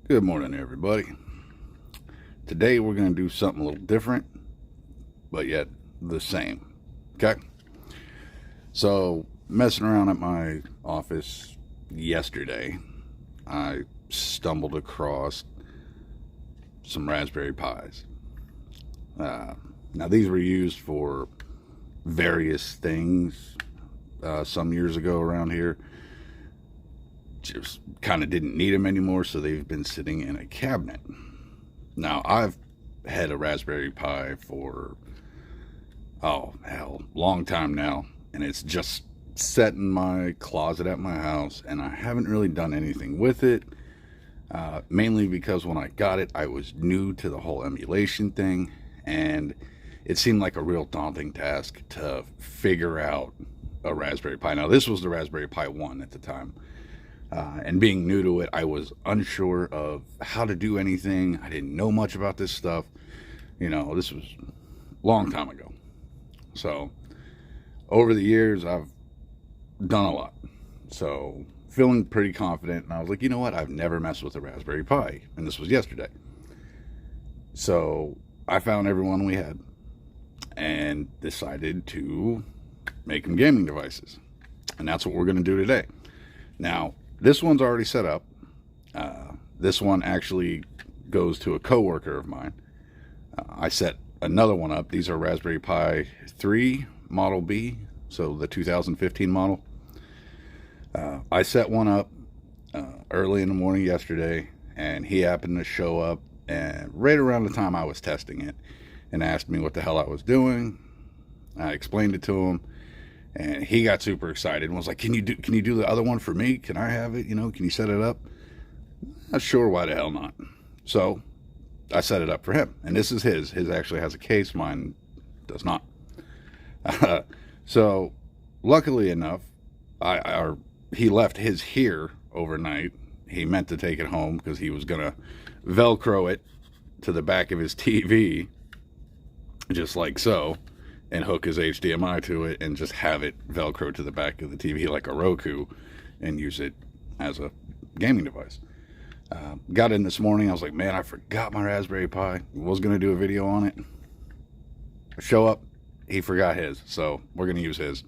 Good morning, everybody. Today we're going to do something a little different, but yet the same. Okay? So, messing around at my office yesterday, I stumbled across some Raspberry Pis. Now, these were used for various things some years ago around here. Just kind of didn't need them anymore, so they've been sitting in a cabinet. Now, I've had a Raspberry Pi for, long time now, and it's just set in my closet at my house, and I haven't really done anything with it, mainly because when I got it, I was new to the whole emulation thing, and it seemed like a real daunting task to figure out a Raspberry Pi. Now, this was the Raspberry Pi 1 at the time. And being new to it, I was unsure of how to do anything. I didn't know much about this stuff. You know, this was a long time ago. So, over the years, I've done a lot. So, feeling pretty confident. And I was like, you know what? I've never messed with a Raspberry Pi. And this was yesterday. So, I found everyone we had and decided to make them gaming devices. And that's what we're going to do today. Now, this one's already set up. This one actually goes to a coworker of mine. I set another one up. These are Raspberry Pi 3 Model B, so the 2015 model. I set one up early in the morning yesterday, and he happened to show up and right around the time I was testing it and asked me what the hell I was doing. I explained it to him. And he got super excited and was like, can you do the other one for me? Can I have it? You know, can you set it up? Not sure, why the hell not? So I set it up for him. And this is his. His actually has a case. Mine does not. So luckily enough, he left his here overnight. He meant to take it home because he was going to Velcro it to the back of his TV, just like so, and hook his HDMI to it and just have it Velcro to the back of the TV like a Roku and use it as a gaming device. Got in this morning. I was like, man, I forgot my Raspberry Pi. Was going to do a video on it. Show up. He forgot his. So we're going to use his.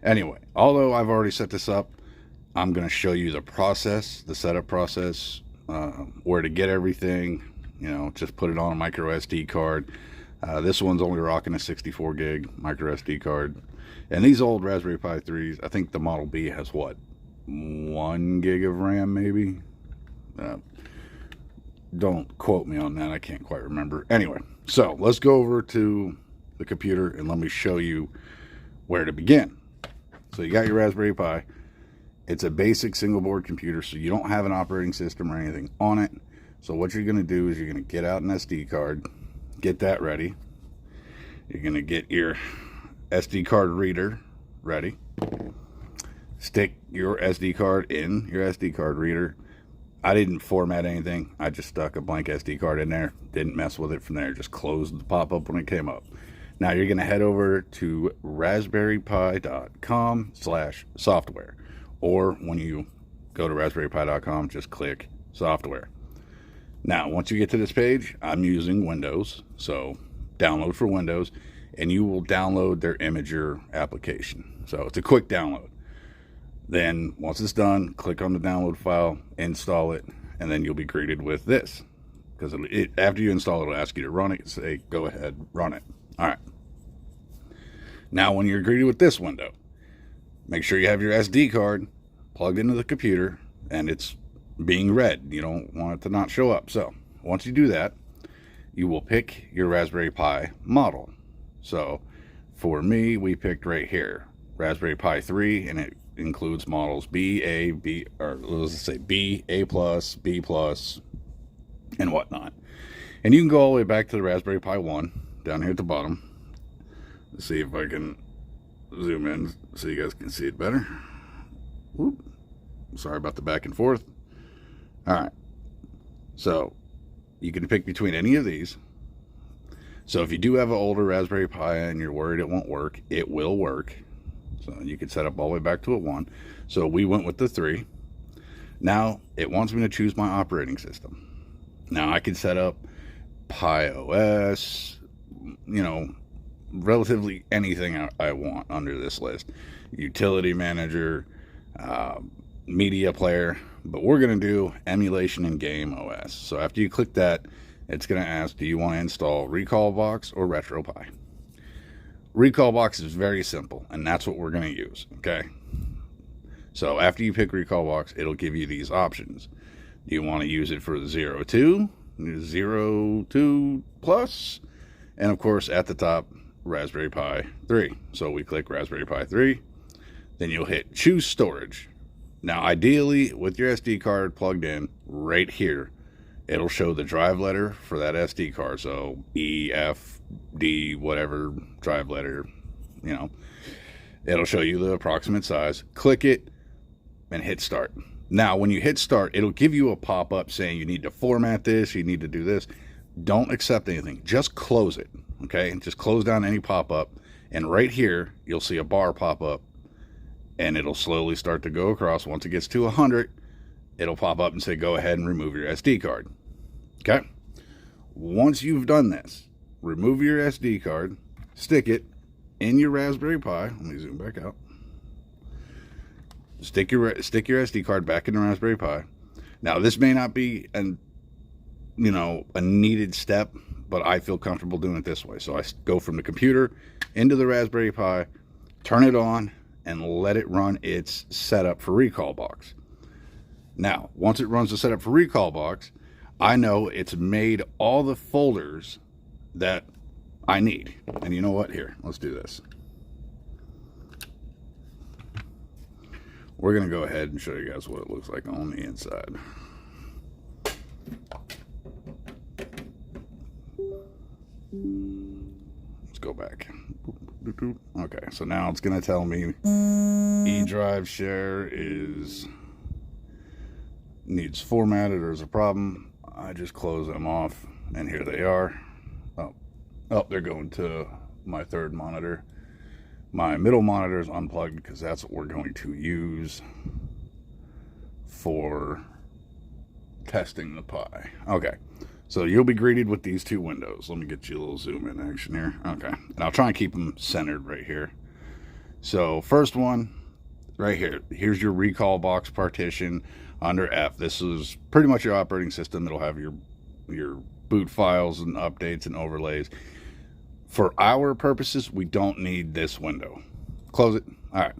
Anyway, although I've already set this up, I'm going to show you the process, the setup process, where to get everything. You know, just put it on a micro SD card. This one's only rocking a 64 gig micro SD card. And these old Raspberry Pi 3s, I think the Model B has what? 1 gig of RAM maybe? Don't quote me on that. I can't quite remember. Anyway, so let's go over to the computer and let me show you where to begin. So you got your Raspberry Pi. It's a basic single board computer, so you don't have an operating system or anything on it. So what you're going to do is you're going to get out an SD card. Get that ready. You're going to get your SD card reader ready. Stick your SD card in your SD card reader. I didn't format anything. I just stuck a blank SD card in there. Didn't mess with it from there. Just closed the pop-up when it came up. Now you're going to head over to raspberrypi.com/software. Or when you go to raspberrypi.com, just click software. Now, once you get to this page, I'm using Windows, so download for Windows, and you will download their Imager application. So it's a quick download. Then, once it's done, click on the download file, install it, and then you'll be greeted with this. Because after you install it, it'll ask you to run it. Say, go ahead, run it. All right. Now, when you're greeted with this window, make sure you have your SD card plugged into the computer, and it's being read. You don't want it to not show up. So once you do that, you will pick your Raspberry Pi model. So for me, we picked right here Raspberry Pi 3, and it includes models B, A, B, or let's say B, A+, B+, and whatnot. And you can go all the way back to the Raspberry Pi 1 down here at the bottom. Let's see if I can zoom in so you guys can see it better. Whoop. Sorry about the back and forth. All right, so you can pick between any of these. So if you do have an older Raspberry Pi and you're worried it won't work, it will work. So you can set up all the way back to a 1. So we went with the 3. Now it wants me to choose my operating system. Now I can set up Pi OS, you know, relatively anything I want under this list. Utility manager, media player, but we're going to do emulation and game OS. So after you click that, it's going to ask, do you want to install Recalbox or RetroPie? Recalbox is very simple, and that's what we're going to use, okay? So after you pick Recalbox, it'll give you these options. Do you want to use it for the 02, 02 Plus, and of course at the top, Raspberry Pi 3. So we click Raspberry Pi 3, then you'll hit choose storage. Now ideally with your SD card plugged in right here, it'll show the drive letter for that SD card. So E, F, D, whatever drive letter, you know, it'll show you the approximate size. Click it and hit start. Now when you hit start, it'll give you a pop-up saying you need to format this, you need to do this. Don't accept anything, just close it, okay? And just close down any pop-up, and right here you'll see a bar pop up, and it'll slowly start to go across. Once it gets to 100, it'll pop up and say go ahead and remove your SD card. Okay, once you've done this, remove your SD card, stick it in your Raspberry Pi. Let me zoom back out. Stick your SD card back in the Raspberry Pi. Now this may not be a needed step, but I feel comfortable doing it this way. So I go from the computer into the Raspberry Pi, turn it on, and let it run its setup for Recalbox. Now, once it runs the setup for Recalbox, I know it's made all the folders that I need. And you know what? Here, let's do this. We're going to go ahead and show you guys what it looks like on the inside. Let's go back. Okay, so now it's going to tell me eDrive share needs formatted or is a problem. I just close them off, and here they are. Oh, they're going to my third monitor. My middle monitor is unplugged because that's what we're going to use for testing the Pi. Okay, so you'll be greeted with these two windows. Let me get you a little zoom in action here. Okay, and I'll try and keep them centered right here. So first one, right here. Here's your Recalbox partition under F. This is pretty much your operating system. It'll have your boot files and updates and overlays. For our purposes, we don't need this window. Close it. All right.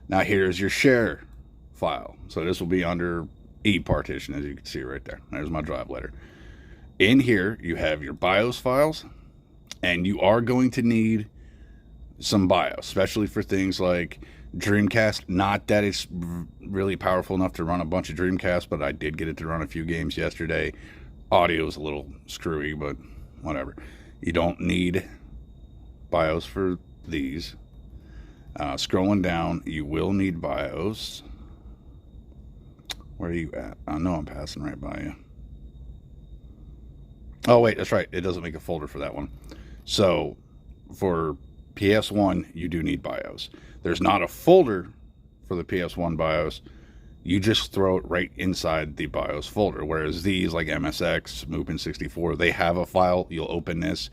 Now here's your share file. So this will be under E partition, as you can see right there. There's my drive letter. In here, you have your BIOS files, and you are going to need some BIOS, especially for things like Dreamcast. Not that it's really powerful enough to run a bunch of Dreamcast, but I did get it to run a few games yesterday. Audio is a little screwy, but whatever. You don't need BIOS for these. Scrolling down, you will need BIOS. Where are you at? I know I'm passing right by you. Oh, wait, that's right. It doesn't make a folder for that one. So for PS1, you do need BIOS. There's not a folder for the PS1 BIOS. You just throw it right inside the BIOS folder. Whereas these, like MSX, Movement 64, they have a file. You'll open this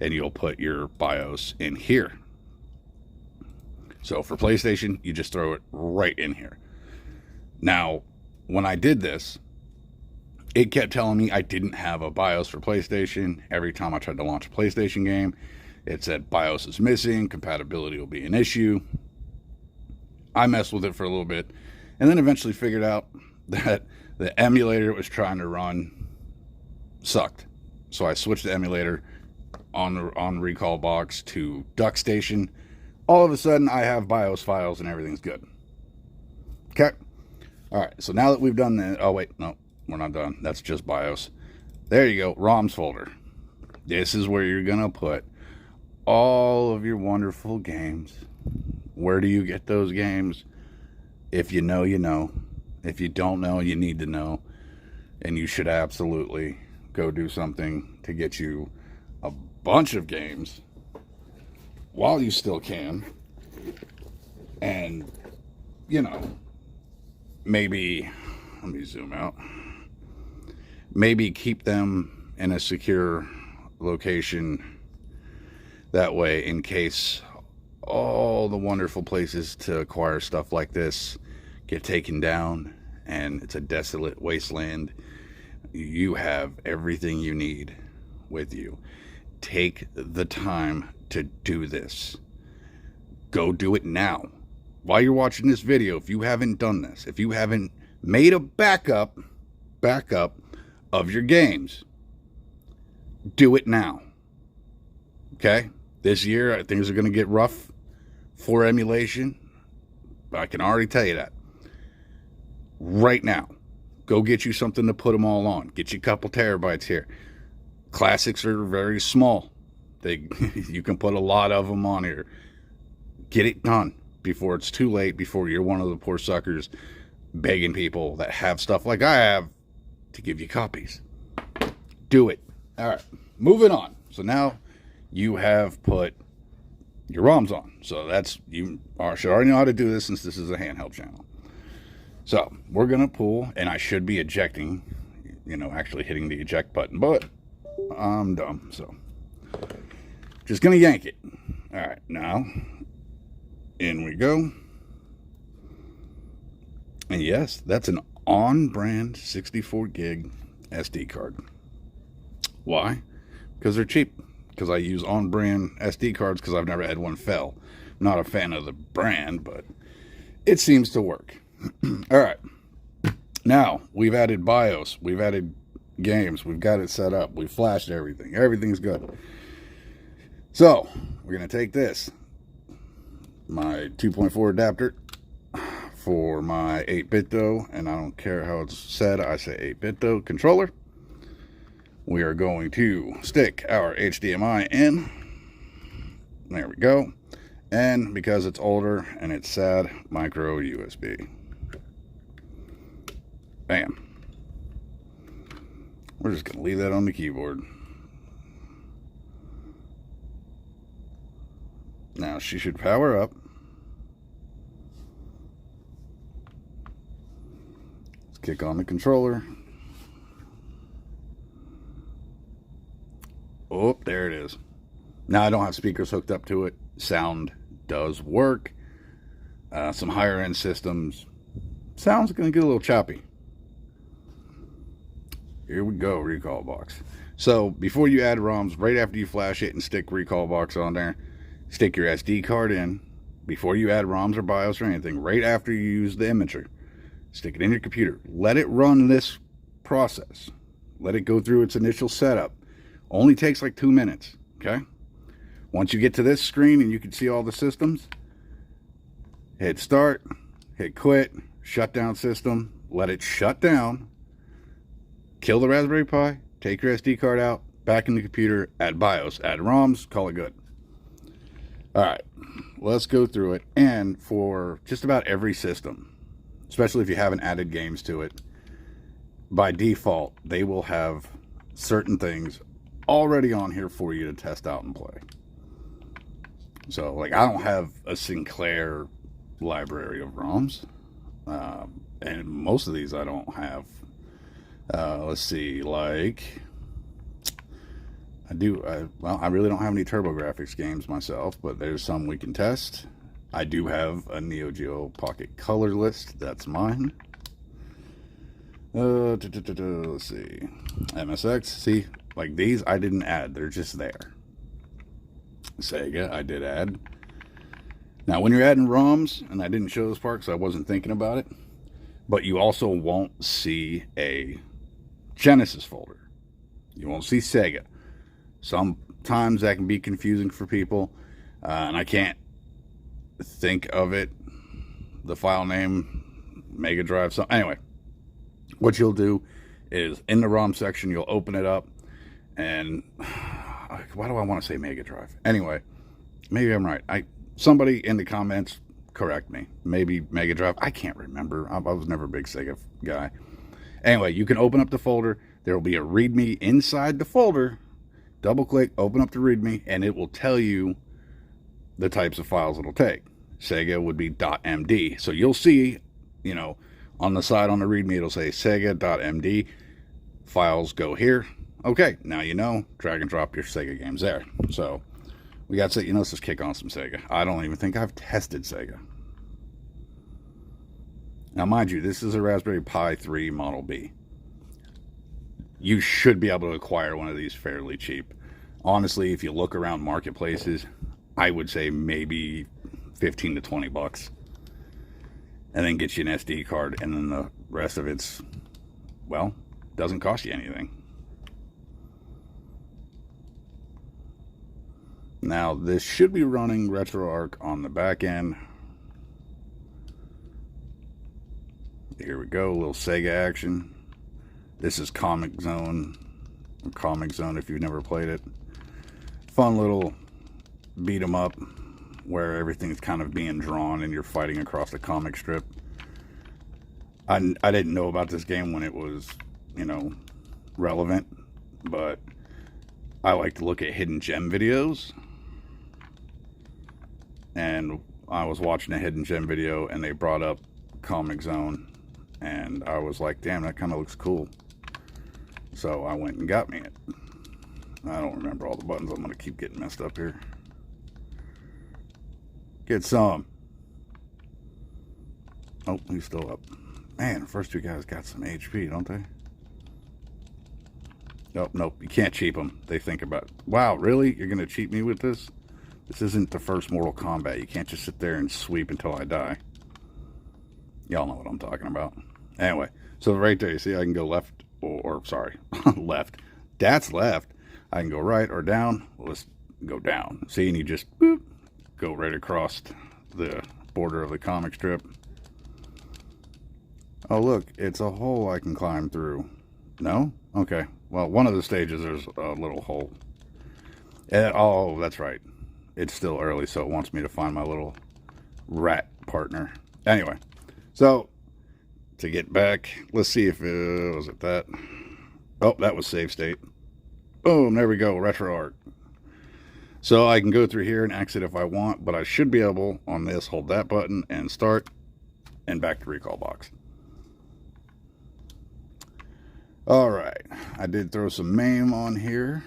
and you'll put your BIOS in here. So for PlayStation, you just throw it right in here. Now, when I did this, it kept telling me I didn't have a BIOS for PlayStation. Every time I tried to launch a PlayStation game, it said BIOS is missing, compatibility will be an issue. I messed with it for a little bit, and then eventually figured out that the emulator it was trying to run sucked. So I switched the emulator on Recalbox to DuckStation. All of a sudden, I have BIOS files and everything's good. Okay. All right, so now that we've done that, oh wait, no, we're not done. That's just BIOS. There you go, ROMs folder. This is where you're gonna put all of your wonderful games. Where do you get those games? If you know, you know. If you don't know, you need to know. And you should absolutely go do something to get you a bunch of games while you still can. And, you know, maybe let me zoom out. Maybe keep them in a secure location. That way, in case all the wonderful places to acquire stuff like this get taken down and it's a desolate wasteland, you have everything you need with you. Take the time to do this. Go do it now. While you're watching this video, if you haven't done this, if you haven't made a backup of your games, do it now. Okay? This year, things are going to get rough for emulation. I can already tell you that. Right now, go get you something to put them all on. Get you a couple terabytes here. Classics are very small. You can put a lot of them on here. Get it done before it's too late, before you're one of the poor suckers begging people that have stuff like I have to give you copies. Do it. All right, moving on. So now you have put your ROMs on. So you should already know how to do this since this is a handheld channel. So we're going to pull, and I should be ejecting, actually hitting the eject button, but I'm dumb. So just going to yank it. All right, now in we go. And yes, that's an on-brand 64 gig SD card. Why? Because they're cheap. Because I use on-brand SD cards because I've never had one fail. Not a fan of the brand, but it seems to work. All right. Now, we've added BIOS. We've added games. We've got it set up. We've flashed everything. Everything's good. So, we're going to take this, my 2.4 adapter for my 8-bit though, and I don't care how it's said, I say 8-bit though, controller. We are going to stick our HDMI in. There we go. And because it's older and it's sad, micro USB. Bam. We're just going to leave that on the keyboard. Now she should power up. Let's kick on the controller. Oh, there it is. Now I don't have speakers hooked up to it. Sound does work. Some higher end systems, sound's going to get a little choppy. Here we go, recall box. So before you add ROMs, right after you flash it and stick recall box on there, stick your SD card in. Before you add ROMs or BIOS or anything, right after you use the imager, stick it in your computer. Let it run this process. Let it go through its initial setup. Only takes like 2 minutes, okay? Once you get to this screen and you can see all the systems, hit start, hit quit, shut down system, let it shut down, kill the Raspberry Pi, take your SD card out, back in the computer, add BIOS, add ROMs, call it good. All right, let's go through it. And for just about every system, especially if you haven't added games to it, by default, they will have certain things already on here for you to test out and play. So, like, I don't have a Sinclair library of ROMs, and most of these I don't have. Let's see, like, well, I really don't have any TurboGrafx games myself, but there's some we can test. I do have a Neo Geo Pocket Color list. That's mine. Let's see. MSX. See, like these I didn't add. They're just there. Sega, I did add. Now, when you're adding ROMs, and I didn't show this part because I wasn't thinking about it, but you also won't see a Genesis folder. You won't see Sega. Sometimes that can be confusing for people, and I can't think of it. The file name, Mega Drive. So anyway, what you'll do is in the ROM section, you'll open it up, and why do I want to say Mega Drive? Anyway, maybe I'm right. Somebody in the comments correct me. Maybe Mega Drive. I can't remember. I was never a big Sega guy. Anyway, you can open up the folder. There will be a README inside the folder. Double click, open up the README, and it will tell you the types of files it'll take. Sega would be .md. So you'll see, On the side on the README, it'll say sega.md. Files go here. Okay, now you know. Drag and drop your Sega games there. So we got to, let's just kick on some Sega. I don't even think I've tested Sega. Now, mind you, this is a Raspberry Pi 3 Model B. You should be able to acquire one of these fairly cheap. Honestly, if you look around marketplaces, I would say maybe 15 to 20 bucks. And then get you an SD card, and then the rest of it's, well, doesn't cost you anything. Now, this should be running RetroArch on the back end. Here we go, a little Sega action. This is Comic Zone. Comic Zone, if you've never played it. Fun little beat 'em up where everything's kind of being drawn and you're fighting across a comic strip. I didn't know about this game when it was, relevant, but I like to look at hidden gem videos. And I was watching a hidden gem video and they brought up Comic Zone. And I was like, damn, that kind of looks cool. So I went and got me it. I don't remember all the buttons. I'm going to keep getting messed up here. Get some. Oh, he's still up. Man, the first two guys got some HP, don't they? Nope. You can't cheat them. They think about, wow, really? You're going to cheat me with this? This isn't the first Mortal Kombat. You can't just sit there and sweep until I die. Y'all know what I'm talking about. Anyway, so right there, you see I can go left, or sorry, left. That's left. I can go right or down. Well, let's go down. See, and you just boop, go right across the border of the comic strip. Oh, look, it's a hole I can climb through. No? Okay. Well, one of the stages, there's a little hole. Oh, that's right. It's still early, so it wants me to find my little rat partner. Anyway, so to get back, let's see if it was it that. Oh, that was save state. Boom, there we go, RetroArch. So I can go through here and exit if I want, but I should be able, on this, hold that button and start, and back to recall box. All right, I did throw some MAME on here.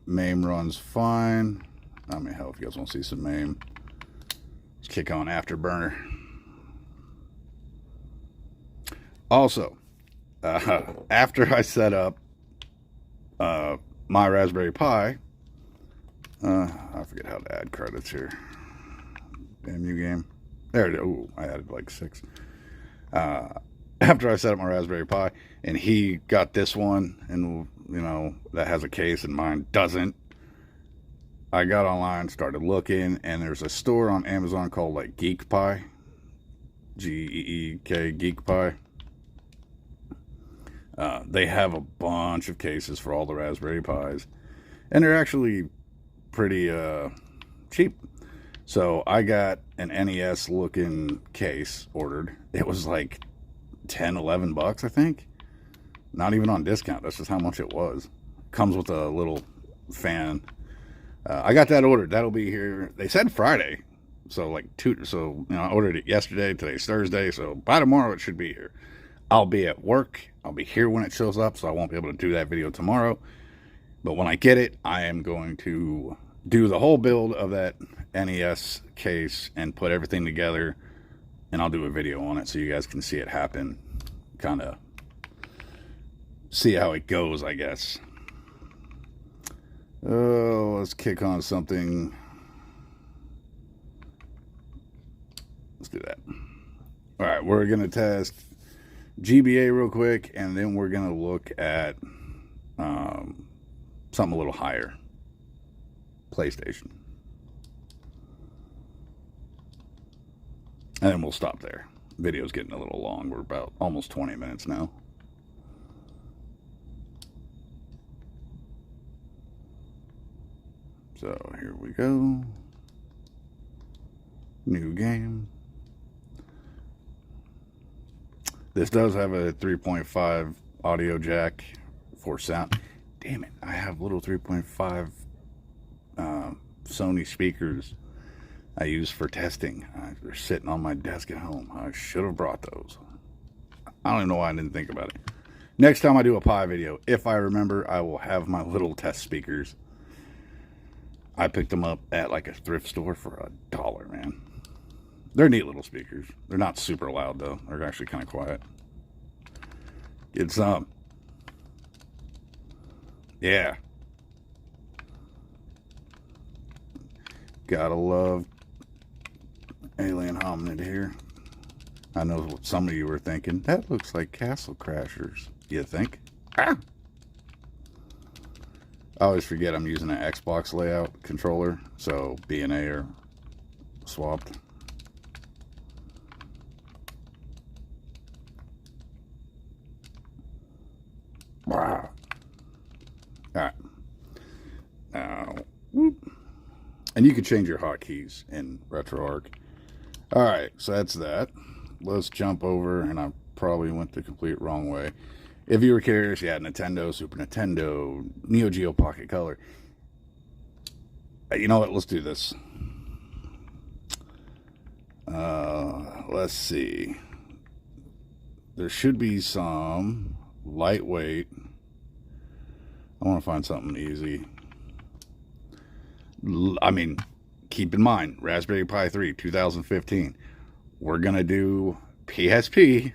MAME runs fine. I mean, hell, if you guys want to see some MAME, let's kick on Afterburner. Also, after I set up my Raspberry Pi, I forget how to add credits here. Damn you game. There it is. Ooh, I added like 6. After I set up my Raspberry Pi, and he got this one, and that has a case and mine doesn't. I got online, started looking, and there's a store on Amazon called like GeekPi. G-E-E-K, GeekPi. They have a bunch of cases for all the Raspberry Pis, and they're actually pretty cheap. So I got an NES looking case ordered. It was like 10, 11 bucks, I think. Not even on discount. That's just how much it was. Comes with a little fan. I got that ordered. That'll be here. They said Friday. So like I ordered it yesterday. Today's Thursday. So by tomorrow it should be here. I'll be at work. I'll be here when it shows up, so I won't be able to do that video tomorrow. But when I get it, I am going to do the whole build of that NES case and put everything together, and I'll do a video on it so you guys can see it happen. Kind of see how it goes, I guess. Oh, let's kick on something. Let's do that. All right, we're going to test GBA real quick, and then we're going to look at something a little higher. PlayStation. And then we'll stop there. Video's getting a little long. We're about almost 20 minutes now. So here we go. New game. This does have a 3.5 audio jack for sound. Damn it, I have little 3.5 Sony speakers I use for testing. They're sitting on my desk at home. I should have brought those. I don't even know why I didn't think about it. Next time I do a Pi video, if I remember, I will have my little test speakers. I picked them up at like a thrift store for $1, man. They're neat little speakers. They're not super loud though. They're actually kind of quiet. Get some. Yeah. Gotta love Alien Hominid here. I know what some of you were thinking. That looks like Castle Crashers. You think? Ah! I always forget I'm using an Xbox layout controller, so B and A are swapped. Wow. Alright. Now, whoop. And you can change your hotkeys in RetroArch. Alright, so that's that. Let's jump over, and I probably went the complete wrong way. If you were curious, yeah, Nintendo, Super Nintendo, Neo Geo Pocket Color. You know what? Let's do this. Let's see. There should be some lightweight. I want to find something easy. I mean, keep in mind, Raspberry Pi 3, 2015. We're going to do PSP.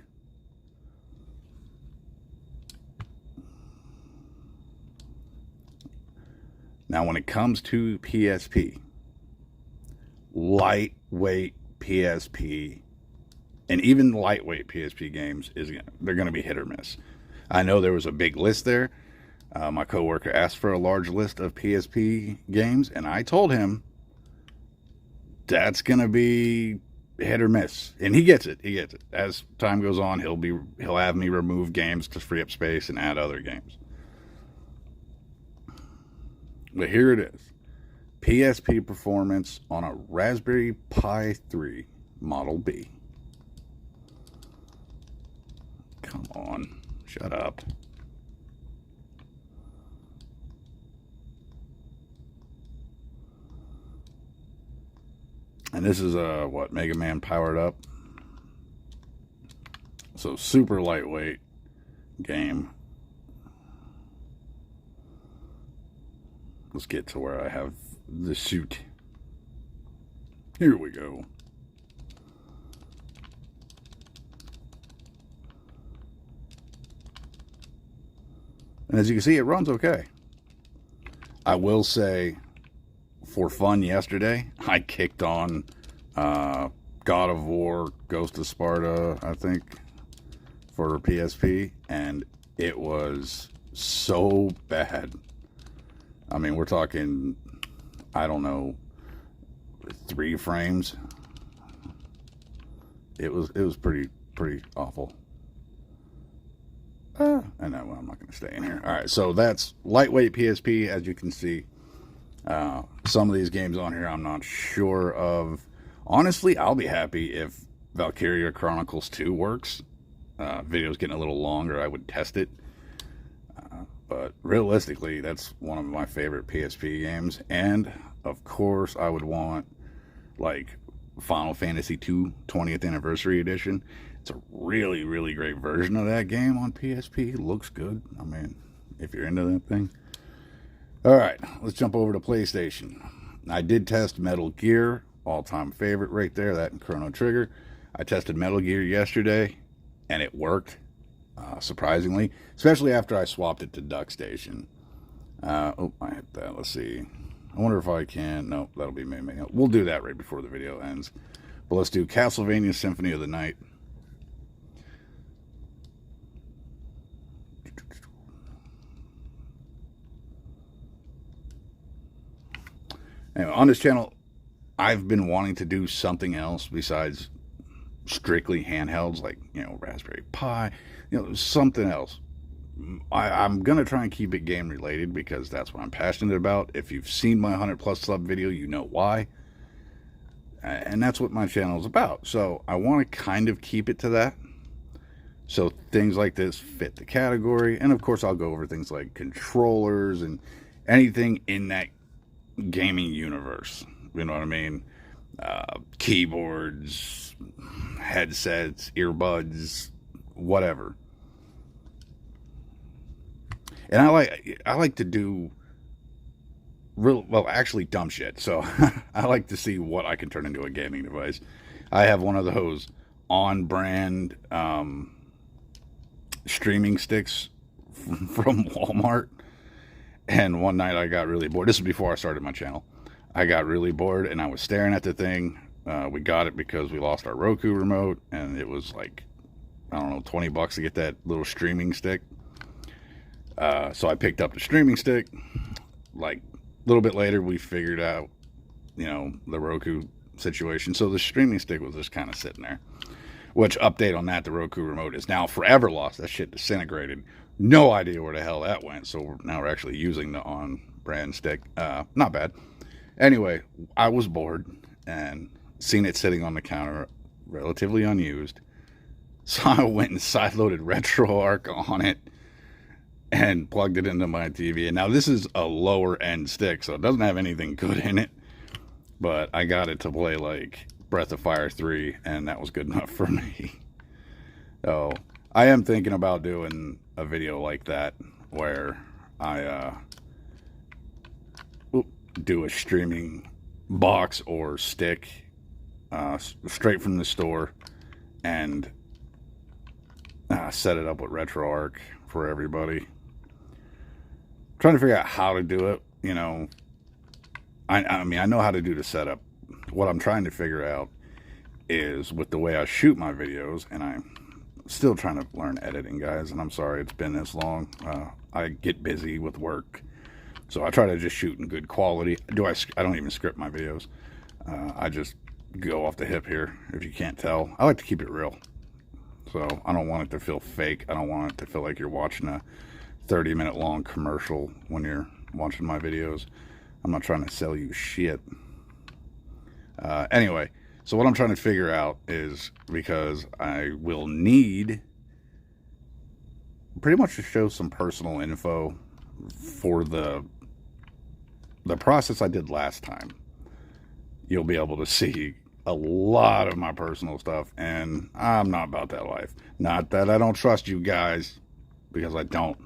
Now, when it comes to PSP, lightweight PSP, and even lightweight PSP games, they're going to be hit or miss. I know there was a big list there. My coworker asked for a large list of PSP games, and I told him that's going to be hit or miss. And he gets it. He gets it. As time goes on, he'll have me remove games to free up space and add other games. But here it is. PSP performance on a Raspberry Pi 3 Model B. Come on. Shut up. And this is what, Mega Man powered up. So super lightweight game. Let's get to where I have the suit. Here we go. And as you can see, it runs okay. I will say, for fun yesterday, I kicked on God of War, Ghost of Sparta, I think, for PSP, and it was so bad. I mean, we're talking, I don't know, 3 frames. It was pretty awful. And I'm not going to stay in here. All right, so that's lightweight PSP, as you can see. Some of these games on here I'm not sure of. Honestly, I'll be happy if Valkyria Chronicles 2 works. Video's getting a little longer. I would test it. But realistically, that's one of my favorite PSP games. And, of course, I would want, like, Final Fantasy II 20th Anniversary Edition. It's a really, really great version of that game on PSP. It looks good. I mean, if you're into that thing. All right, let's jump over to PlayStation. I did test Metal Gear, all-time favorite right there, that and Chrono Trigger. I tested Metal Gear yesterday, and it worked. Surprisingly, especially after I swapped it to DuckStation. Oh, I hit that. Let's see. I wonder if I can. No, that'll be me. We'll do that right before the video ends. But let's do Castlevania Symphony of the Night. Anyway, on this channel, I've been wanting to do something else besides strictly handhelds, like, you know, Raspberry Pi, you know, something else. I'm going to try and keep it game related because that's what I'm passionate about. If you've seen my 100+ sub video, you know why. And that's what my channel is about. So I want to kind of keep it to that. So things like this fit the category. And of course, I'll go over things like controllers and anything in that gaming universe. You know what I mean? Keyboards, headsets, earbuds, whatever. And I like to do actually dumb shit. So I like to see what I can turn into a gaming device. I have one of those on-brand streaming sticks from Walmart. And one night I got really bored. This is before I started my channel. I got really bored and I was staring at the thing. We got it because we lost our Roku remote, and it was like, I don't know, $20 to get that little streaming stick. So I picked up the streaming stick. Like a little bit later, we figured out, the Roku situation. So the streaming stick was just kind of sitting there. Which, update on that, the Roku remote is now forever lost. That shit disintegrated. No idea where the hell that went. So now we're actually using the on-brand stick. Not bad. Anyway, I was bored and seen it sitting on the counter, relatively unused. So I went and sideloaded RetroArch on it and plugged it into my TV. And now this is a lower end stick, so it doesn't have anything good in it. But I got it to play like Breath of Fire 3, and that was good enough for me. So I am thinking about doing a video like that where I do a streaming box or stick straight from the store and set it up with RetroArch for everybody. Trying to figure out how to do it. I mean, I know how to do the setup. What I'm trying to figure out is with the way I shoot my videos, and I'm still trying to learn editing, guys, and I'm sorry it's been this long. I get busy with work, so I try to just shoot in good quality. I don't even script my videos. I just go off the hip here, if you can't tell. I like to keep it real, so I don't want it to feel fake. I don't want it to feel like you're watching a 30-minute long commercial when you're watching my videos. I'm not trying to sell you shit. Anyway, so what I'm trying to figure out is, because I will need pretty much to show some personal info for the process I did last time. You'll be able to see a lot of my personal stuff, and I'm not about that life. Not that I don't trust you guys, because I don't.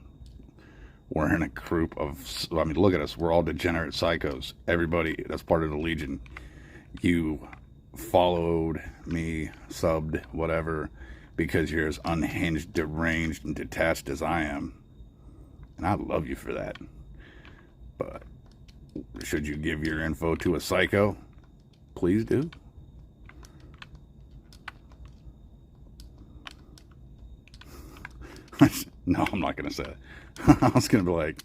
We're in a group of, I mean, look at us. We're all degenerate psychos. Everybody that's part of the Legion. You followed me, subbed, whatever, because you're as unhinged, deranged, and detached as I am. And I love you for that. But should you give your info to a psycho? Please do. No, I'm not going to say it. I was going to be like,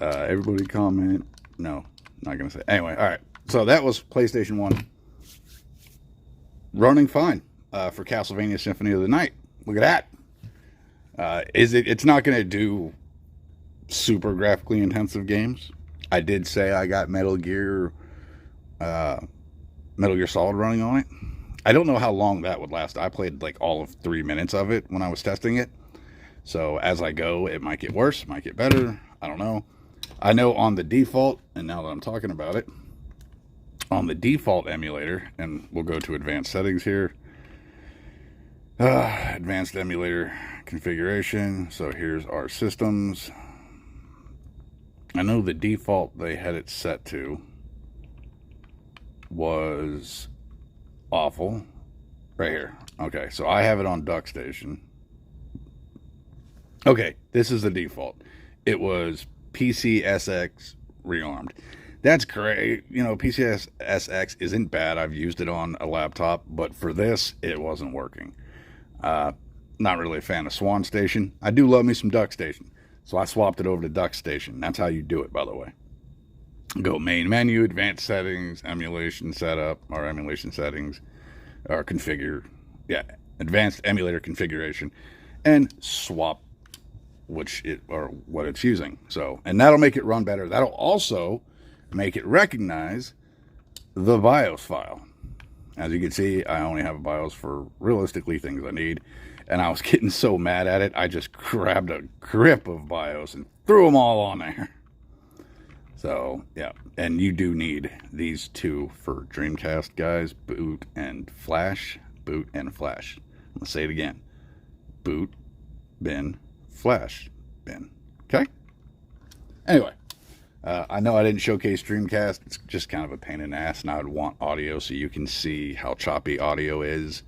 everybody comment. No, not going to say it. Anyway, all right. So that was PlayStation 1 running fine for Castlevania Symphony of the Night. Look at that. It's not going to do super graphically intensive games. I did say I got Metal Gear Solid running on it. I don't know how long that would last. I played like all of 3 minutes of it when I was testing it. So as I go, it might get worse, might get better. I don't know. I know on the default, and now that I'm talking about it, on the default emulator, and we'll go to advanced settings here. Advanced emulator configuration. So here's our systems. I know the default they had it set to was awful. Right here. Okay, so I have it on DuckStation. Okay, this is the default. It was PCSX rearmed. That's great. PCSX isn't bad. I've used it on a laptop, but for this, it wasn't working. Not really a fan of Swan Station. I do love me some DuckStation, so I swapped it over to DuckStation. That's how you do it, by the way. Go main menu, advanced settings, emulation setup, or emulation settings, or configure. Yeah, advanced emulator configuration, and swap what it's using. So, and that'll make it run better. That'll also make it recognize the BIOS file. As you can see, I only have a BIOS for realistically things I need, and I was getting so mad at it, I just grabbed a grip of BIOS and threw them all on there. So, yeah, and you do need these two for Dreamcast, guys, boot and flash. Boot and flash. I'm gonna say it again. boot bin flash bin. Okay? Anyway, I know I didn't showcase Dreamcast. It's just kind of a pain in the ass, and I would want audio so you can see how choppy audio is.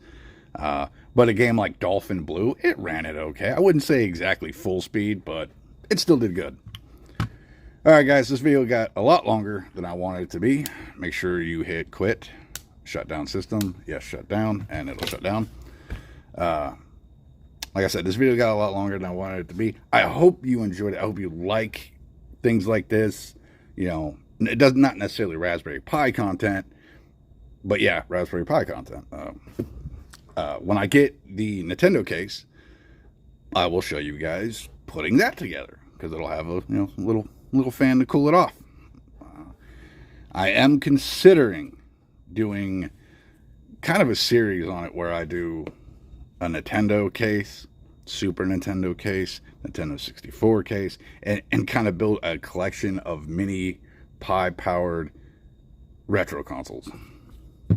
But a game like Dolphin Blue, it ran it okay. I wouldn't say exactly full speed, but it still did good. Alright guys, this video got a lot longer than I wanted it to be. Make sure you hit quit, shut down system, yes, shut down, and it'll shut down. Like I said, this video got a lot longer than I wanted it to be. I hope you enjoyed it. I hope you like things like this. You know, it does not necessarily Raspberry Pi content, but yeah, Raspberry Pi content. When I get the Nintendo case, I will show you guys putting that together, because it'll have a little fan to cool it off. I am considering doing kind of a series on it where I do a Nintendo case, Super Nintendo case, Nintendo 64 case, and kind of build a collection of mini Pi-powered retro consoles.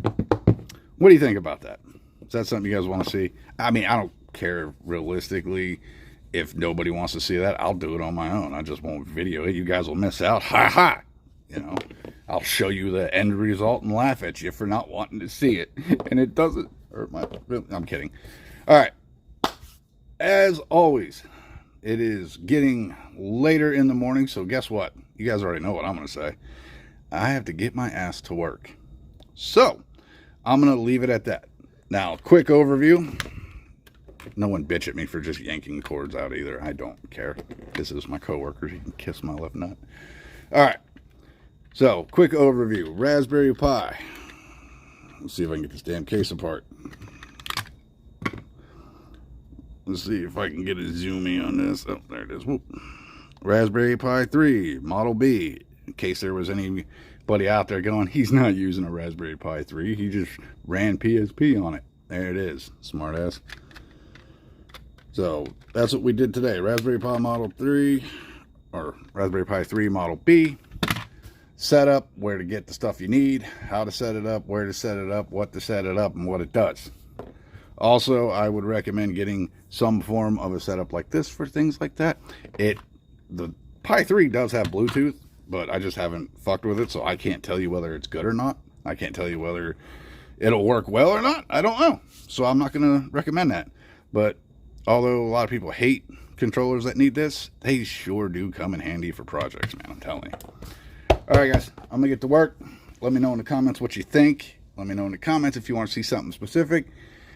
What do you think about that? Is that something you guys want to see? I mean, I don't care realistically. If nobody wants to see that, I'll do it on my own. I just won't video it. You guys will miss out. Ha ha! You know, I'll show you the end result and laugh at you for not wanting to see it. And it doesn't hurt my... I'm kidding. All right. As always, it is getting later in the morning, so guess what? You guys already know what I'm going to say. I have to get my ass to work. So, I'm going to leave it at that. Now, quick overview. No one bitch at me for just yanking cords out either. I don't care. This is my coworker. He can kiss my left nut. All right. So, quick overview. Raspberry Pi. Let's see if I can get this damn case apart. Let's see if I can get a zoom in on this. Oh, there it is. Whoop. Raspberry Pi 3 Model B. In case there was anybody out there going, he's not using a Raspberry Pi 3. He just ran PSP on it. There it is. Smart ass. So, that's what we did today. Raspberry Pi Model 3, or Raspberry Pi 3 Model B. Setup, where to get the stuff you need, how to set it up, where to set it up, what to set it up, and what it does. Also, I would recommend getting some form of a setup like this for things like that. The Pi 3 does have Bluetooth, but I just haven't fucked with it, so I can't tell you whether it's good or not. I can't tell you whether it'll work well or not. I don't know. So I'm not going to recommend that. But although a lot of people hate controllers that need this, they sure do come in handy for projects, man. I'm telling you. All right, guys. I'm going to get to work. Let me know in the comments what you think. Let me know in the comments if you want to see something specific.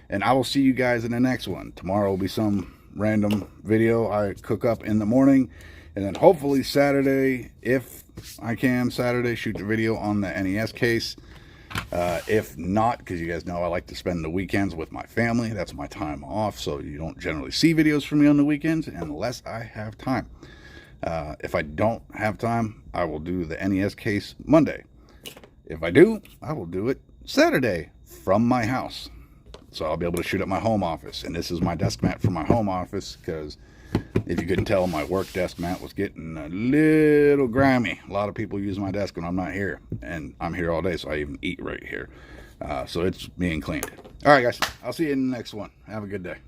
And I will see you guys in the next one. Tomorrow will be some random video I cook up in the morning. And then hopefully Saturday, if I can, Saturday, shoot the video on the NES case. If not, because you guys know I like to spend the weekends with my family. That's my time off, so you don't generally see videos from me on the weekends unless I have time. If I don't have time, I will do the NES case Monday. If I do, I will do it Saturday from my house. So I'll be able to shoot at my home office. And this is my desk mat for my home office, because if you couldn't tell, my work desk mat was getting a little grimy. A lot of people use my desk when I'm not here. And I'm here all day, so I even eat right here. So it's being cleaned. All right, guys. I'll see you in the next one. Have a good day.